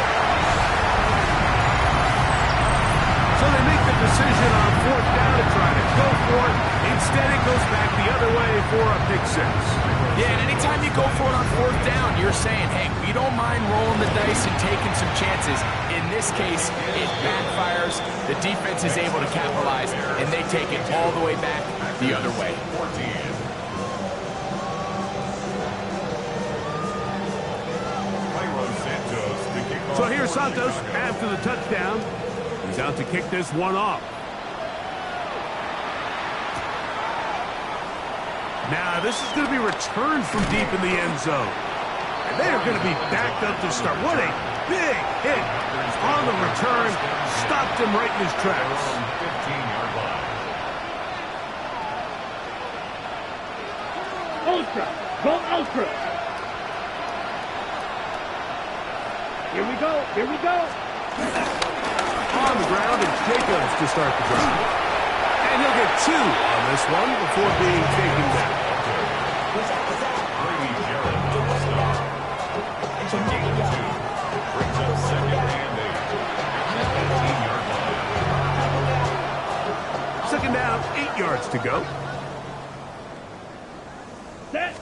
So they make the decision on fourth down to try to go for it. Instead, it goes back the other way for a pick six. Yeah, and anytime you go for it on fourth down, you're saying, hey, we don't mind rolling the dice and taking some chances. In this case, it backfires. The defense is able to capitalize, and they take it all the way back the other way. So here's Santos after the touchdown. He's out to kick this one off. Now, this is going to be returned from deep in the end zone. And they are going to be backed up to start. What a big hit on the return. Stopped him right in his tracks. 15-yard line. Ultra. Go ultra. Here we go. Here we go. On the ground, it's Jacobs to start the drive. And he'll get 2 on this one before being taken down. Brady Jarrett on the stop. So gain of 2. Brings up second and 8. At the 15-yard line. Second down, 8 yards to go. Set.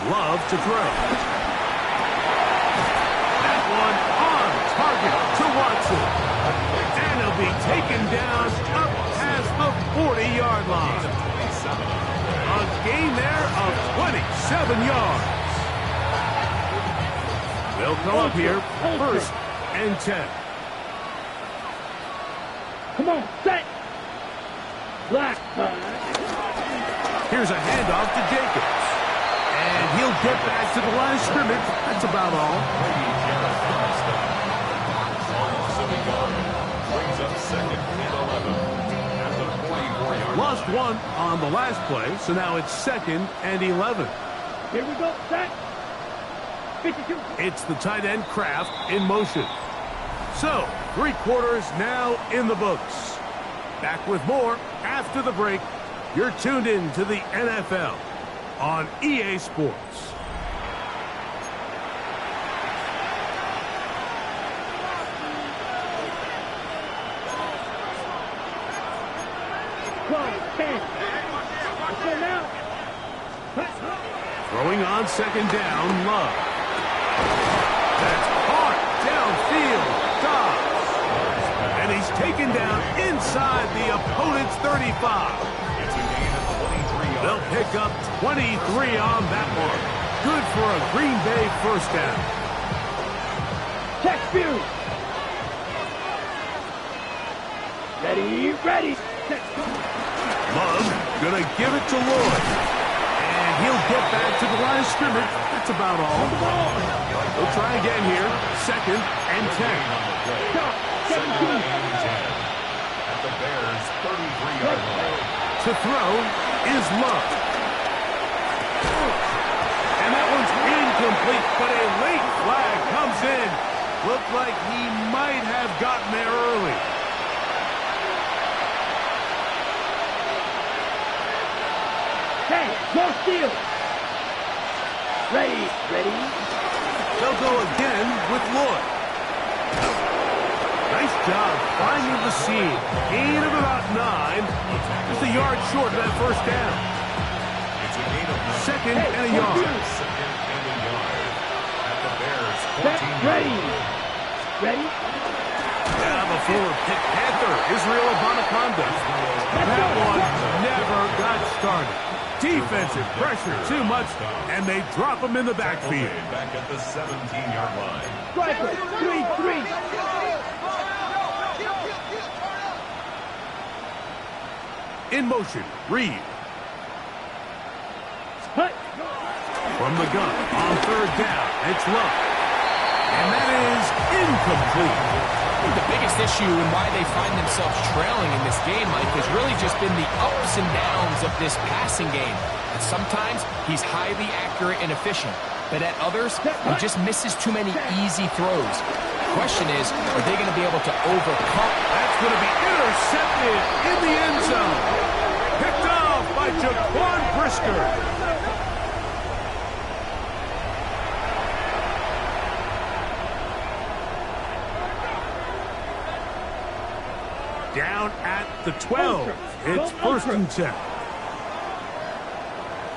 Love to throw. That one on target to Watson. And he'll be taken down up past the 40-yard line. A gain there of 27 yards. They'll come up here first and 10. Come on, set. Black. Here's a handoff to Jacobs. And he'll get back to the line of scrimmage. That's about all. Brady Jarrett on the stop. Also gone. Brings up second and 11. At the 44-yard line. Lost 1 on the last play, so now it's second and 11. Here we go, set. 52. It's the tight end Kraft in motion. So, 3 quarters now in the books. Back with more after the break. You're tuned in to the NFL on EA Sports. Throwing on second down, Love. That's hard downfield, Dobbs. And he's taken down inside the opponent's 35. It's a gain of 23 yards. They'll pick up 23 on that one. Good for a Green Bay first down. Check view. Ready. Love gonna give it to Lloyd. And he'll get back to the line of scrimmage. That's about all. We'll try again here. Second and 10. Second and 10. At the Bears' 33-yard line. To throw is Love. And that incomplete, but a late flag comes in. Looked like he might have gotten there early. Hey, go steal. Ready. They'll go again with Lloyd. Nice job finding the seam. Gain of about 9. Just a yard short of that first down. It's a gain of 9. Second and a yard. Second and a yard. At the Bears' 14. Ready. Now the former Pitt Panther, Israel Abanaconda. That one never got started. Defensive pressure too much, and they drop him in the backfield. Back at the 17-yard line. Striker, 3-3. In motion, Reed. Hut. From the gun, on third down, it's Love. And that is incomplete. I think the biggest issue and why they find themselves trailing in this game, Mike, has really just been the ups and downs of this passing game. And sometimes he's highly accurate and efficient, but at others, he just misses too many easy throws. The question is, are they going to be able to overcome? That's going to be intercepted in the end zone. Picked off by Jaquan Brisker. Down at the 12. It's first and 10.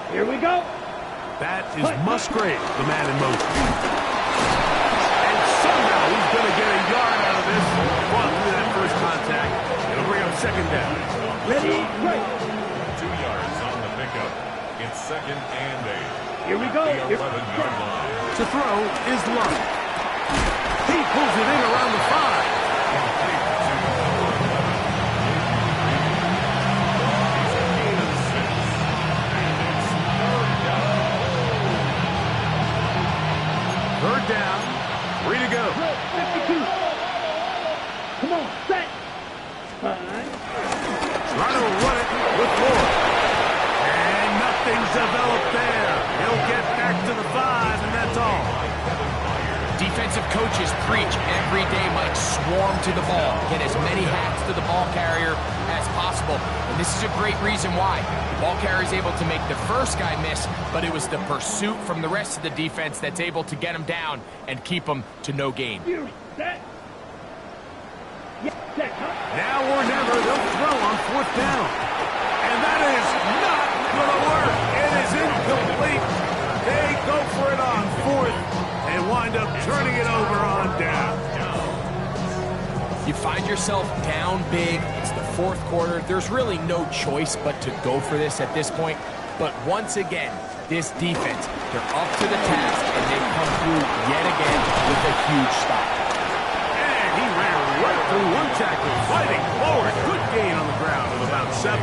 Here we go. That is Musgrave, the man in motion. And somehow he's going to get a yard out of this. Fought through that first contact. It'll bring up second down. Ready. 2 yards on the pickup. It's second and 8. Here we go. The 11-yard line. To throw is Love. He pulls it in around the 5. Third down, 3 to go. 52. Come on, set. Fine. Trying to run it with Lloyd. And nothing's developed there. He'll get back to the 5, and that's all. Defensive coaches preach every day, Mike, swarm to the ball. Get as many hats to the ball carrier as possible. And this is a great reason why. The ball carrier is able to make the first guy miss, but it was the pursuit from the rest of the defense that's able to get him down and keep him to no gain. You set. Yeah, set, huh? Now or never, they'll throw on fourth down. And that is not going to work. It is incomplete. They go for it on fourth and wind up turning it over on down. You find yourself down big. It's the fourth quarter. There's really no choice but to go for this at this point. But once again, this defense, they're up to the task, and they come through yet again with a huge stop. And he ran right through one tackle, fighting forward. Good gain on the ground of about 7.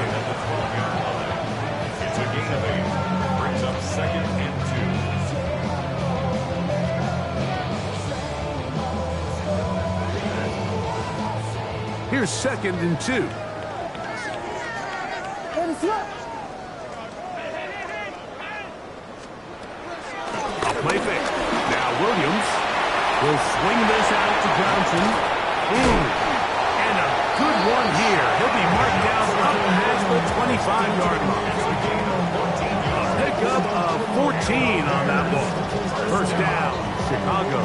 It's a gain of 8. Brings up second and 2. Here's second and 2. A play fake. Now Williams will swing this out to Johnson. And a good one here. He'll be marked down past the 25-yard line. A pickup of 14 on that ball. First down, Chicago.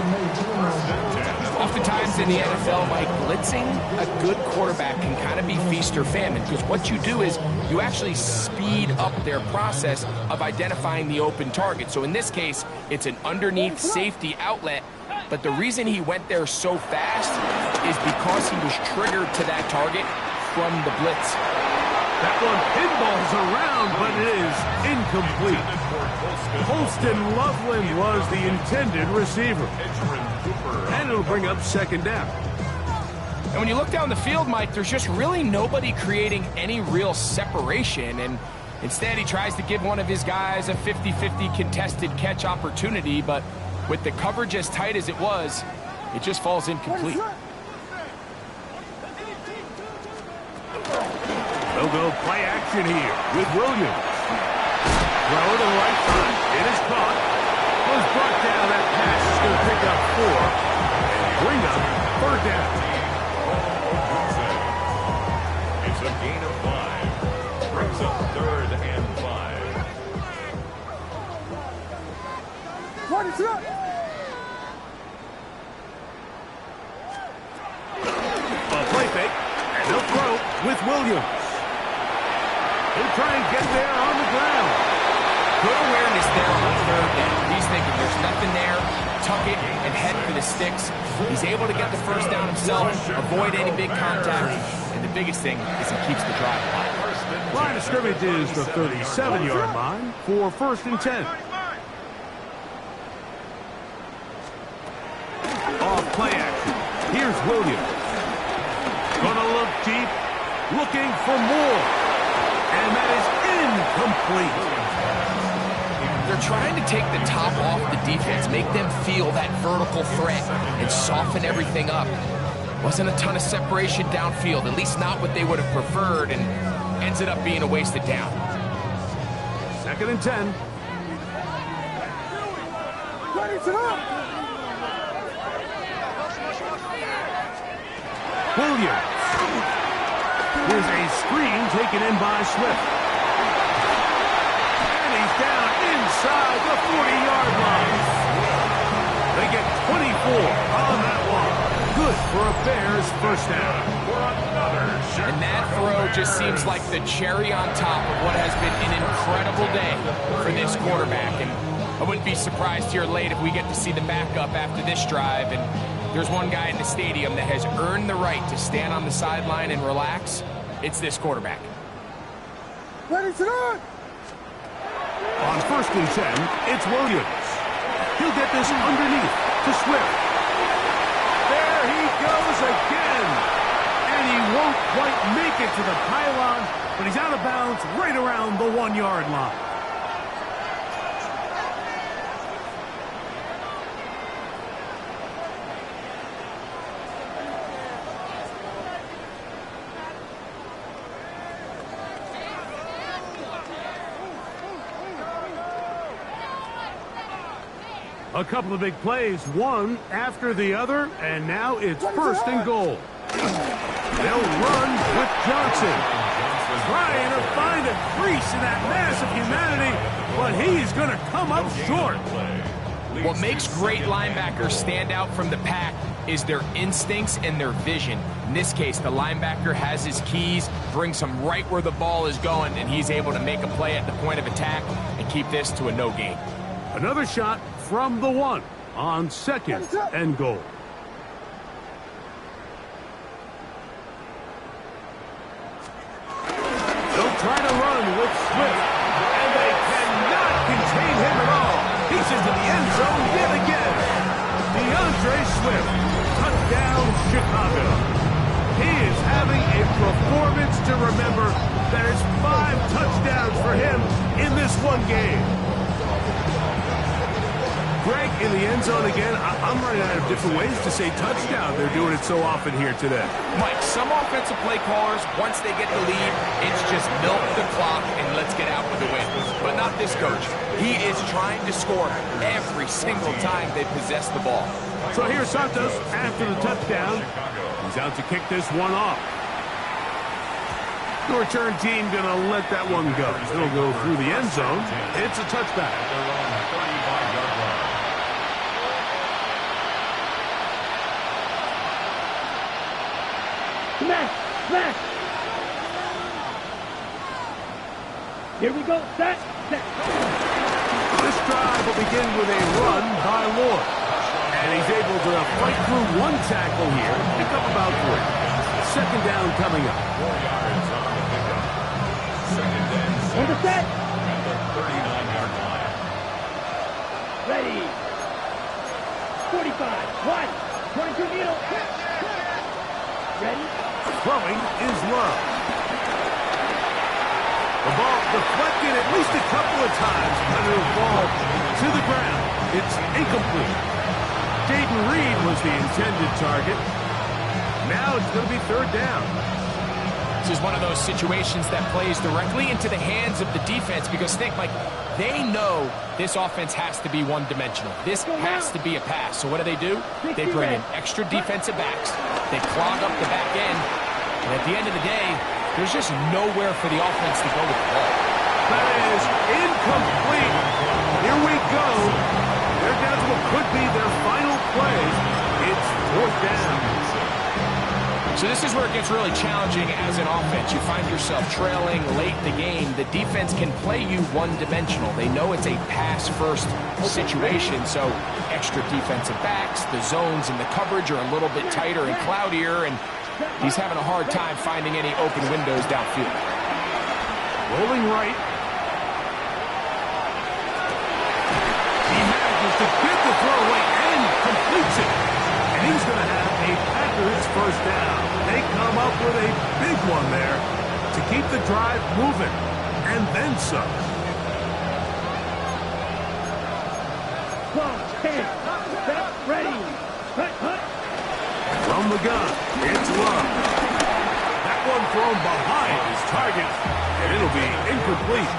Oftentimes in the NFL, Mike, blitzing a good quarterback can kind of be feast or famine, because what you do is you actually speed up their process of identifying the open target. So in this case, it's an underneath safety outlet, but the reason he went there so fast is because he was triggered to that target from the blitz. That one pinballs around, but it is incomplete. Holston Loveland was the intended receiver. And it'll bring up second down. And when you look down the field, Mike, there's just really nobody creating any real separation. And instead, he tries to give one of his guys a 50-50 contested catch opportunity. But with the coverage as tight as it was, it just falls incomplete. They'll go play action here with Williams. Throw to the right side. It is caught. was brought down. That pass is going to pick up 4 and bring up 3rd down. It's a gain of 5. Brings up 3rd and 5. What is up? A play fake, and they'll throw with Williams. He'll try and get there on the ground. Good awareness there on 3rd down. He's thinking there's nothing there, tuck it, and head for the sticks. He's able to get the 1st down himself, avoid any big contact, and the biggest thing is he keeps the drive alive. Line of scrimmage is the 37-yard line for 1st and 10. Off play action. Here's Williams. Gonna look deep, looking for more. And that is incomplete. They're trying to take the top off the defense, make them feel that vertical threat, and soften everything up. Wasn't a ton of separation downfield, at least not what they would have preferred, and ended up being a wasted down. 2nd and 10. Williams. There's a screen taken in by Swift. And he's down inside the 40-yard line. They get 24 on that one. Good for a Bears 1st down. And that throw just seems like the cherry on top of what has been an incredible day for this quarterback. And I wouldn't be surprised here late if we get to see the backup after this drive. And there's one guy in the stadium that has earned the right to stand on the sideline and relax. It's this quarterback. Ready to run! On 1st and 10, it's Williams. He'll get this underneath to Swift. There he goes again. And he won't quite make it to the pylon, but he's out of bounds right around the 1-yard line. A couple of big plays, one after the other, and now it's 1st and goal. They'll run with Johnson. Trying to find a crease in that mass of humanity, but he's going to come up short. What makes great linebackers stand out from the pack is their instincts and their vision. In this case, the linebacker has his keys, brings him right where the ball is going, and he's able to make a play at the point of attack and keep this to a no gain. Another shot from the 1 on 2nd and goal. They'll try to run with Swift, and they cannot contain him at all. He's into the end zone yet again. DeAndre Swift, touchdown Chicago. He is having a performance to remember. That is 5 touchdowns for him in this one game. Greg, in the end zone again. I'm running out of different ways to say touchdown. They're doing it so often here today. Mike, some offensive play callers, once they get the lead, it's just milk the clock and let's get out with the win. But not this coach. He is trying to score every single time they possess the ball. So here's Santos after the touchdown. He's out to kick this one off. The return team going to let that one go. It'll go through the end zone. It's a touchback. Smash! Smash! Here we go. Set! Set! This drive will begin with a run by Lord. And he's able to fight through one tackle here, pick up about 3. 2nd down coming up. 4 yards on the pickup. 2nd and 6. On the set! At the 39-yard line. Ready! 45! 1! 22 needle! Ready? Throwing is Love. The ball deflected at least a couple of times, but it'll fall to the ground. It's incomplete. Jaden Reed was the intended target. Now it's going to be 3rd down. This is one of those situations that plays directly into the hands of the defense because think, Mike, they know this offense has to be one-dimensional. This has to be a pass. So what do? They bring in extra defensive backs. They clog up the back end. And at the end of the day, there's just nowhere for the offense to go with the ball. That is incomplete. Here we go. They're down to what could be their final play. It's 4th down. So this is where it gets really challenging as an offense. You find yourself trailing late in the game. The defense can play you one-dimensional. They know it's a pass-first situation, so extra defensive backs, the zones and the coverage are a little bit tighter and cloudier, and he's having a hard time finding any open windows downfield. Rolling right. He manages to get the throw away and completes it. And he's going to have a Packers first down. They come up with a big one there to keep the drive moving. And then some. 12, 10, set, ready. Hut. From the gun, it's Love. That one thrown behind his target, and it'll be incomplete.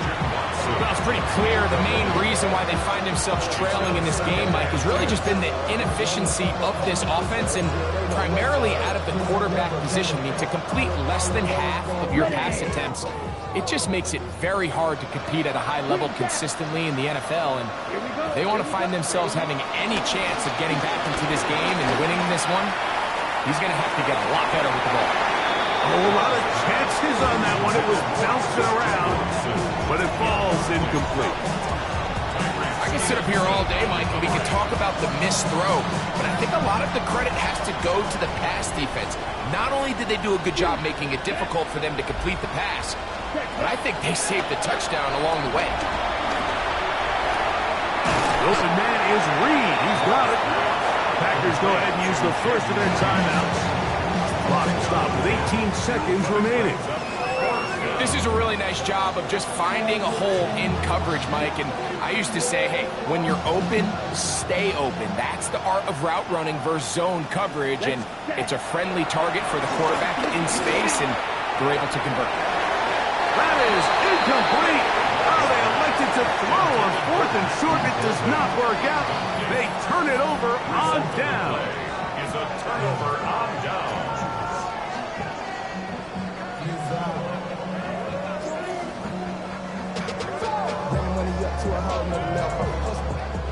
Well, it's pretty clear the main reason why they find themselves trailing in this game, Mike, has really just been the inefficiency of this offense and primarily out of the quarterback position. I mean, to complete less than half of your pass attempts, it just makes it very hard to compete at a high level consistently in the NFL. And if they want to find themselves having any chance of getting back into this game and winning this one, he's going to have to get a lot better with the ball. A whole lot of chances on that one. It was bouncing around, but it falls incomplete. I can sit up here all day, Mike, and we can talk about the missed throw, but I think a lot of the credit has to go to the pass defense. Not only did they do a good job making it difficult for them to complete the pass, but I think they saved the touchdown along the way. The open man is Reed. He's got it. Packers go ahead and use the first of their timeouts. Clock stopped with 18 seconds remaining. This is a really nice job of just finding a hole in coverage, Mike. And I used to say, hey, when you're open, stay open. That's the art of route running versus zone coverage. And it's a friendly target for the quarterback in space, and they're able to convert. That is incomplete. Oh, they elected to throw on 4th and short. It does not work out. They turn it over on down. Is a turnover on down.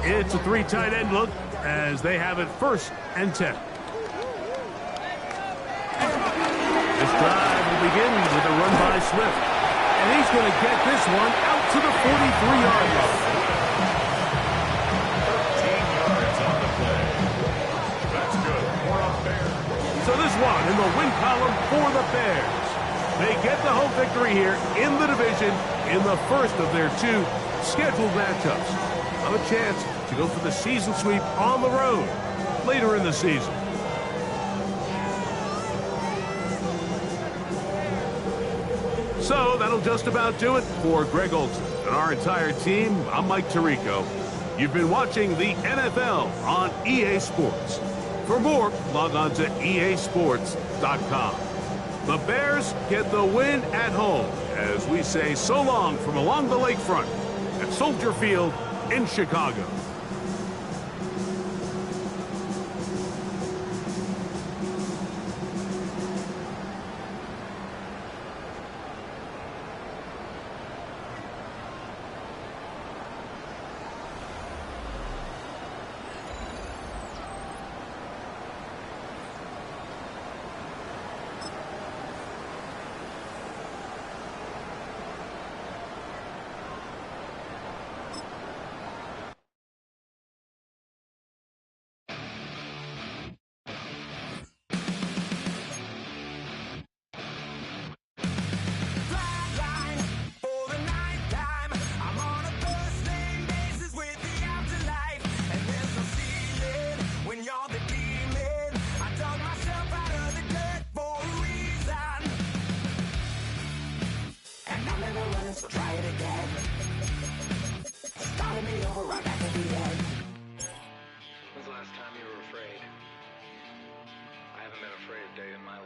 It's a 3 tight end look as they have it 1st and 10. This drive will begin with a run by Swift. And he's going to get this one out to the 43-yard line. 13 yards on the play. That's good for a Bears. So this one in the win column for the Bears. They get the home victory here in the division in the first of their 2 scheduled matchups. Have a chance to go for the season sweep on the road later in the season. So that'll just about do it for Greg Olson and our entire team. I'm Mike Tirico. You've been watching the NFL on EA Sports. For more, log on to easports.com. The Bears get the win at home as we say so long from along the lakefront at Soldier Field in Chicago. So try it again. Started me over right back at the end. When's the last time you were afraid? I haven't been afraid a day in my life.